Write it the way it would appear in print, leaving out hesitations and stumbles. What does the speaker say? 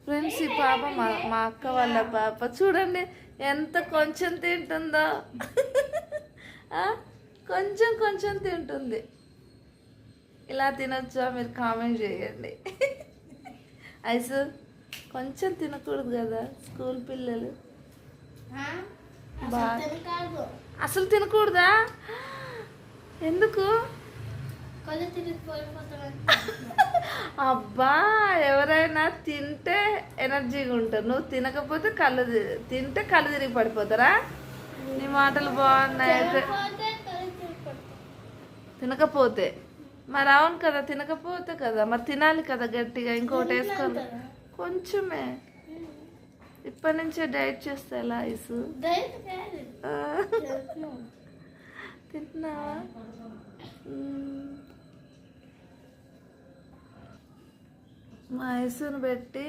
Friends ఈ పాప మా అక్క వాళ్ళ పాప చూడండి ఎంత కొంచెం తింటుందో. కొంచెం కొంచెం తింటుంది. ఇలా తినొచ్చా మీరు కామెంట్ చేయండి. ఐసు కొంచెం తినకూడదు కదా స్కూల్ పిల్లలు. అసలు తినకూడదా? ఎందుకు? అబ్బా ఎవరైనా తింటే ఎనర్జీగా ఉంటారు. నువ్వు తినకపోతే తింటే కళ్ళు తిరిగి పడిపోతారా? నీ మాటలు బాగున్నాయి. అయితే తినకపోతే మరి అవును కదా, తినకపోతే కదా మరి తినాలి కదా గట్టిగా. ఇంకోటి వేసుకోవాలి కొంచెమే. ఇప్పటి నుంచే డైట్ చేస్తా ఎలా ఐసు? తింటున్నావా? మా ఐసును పెట్టి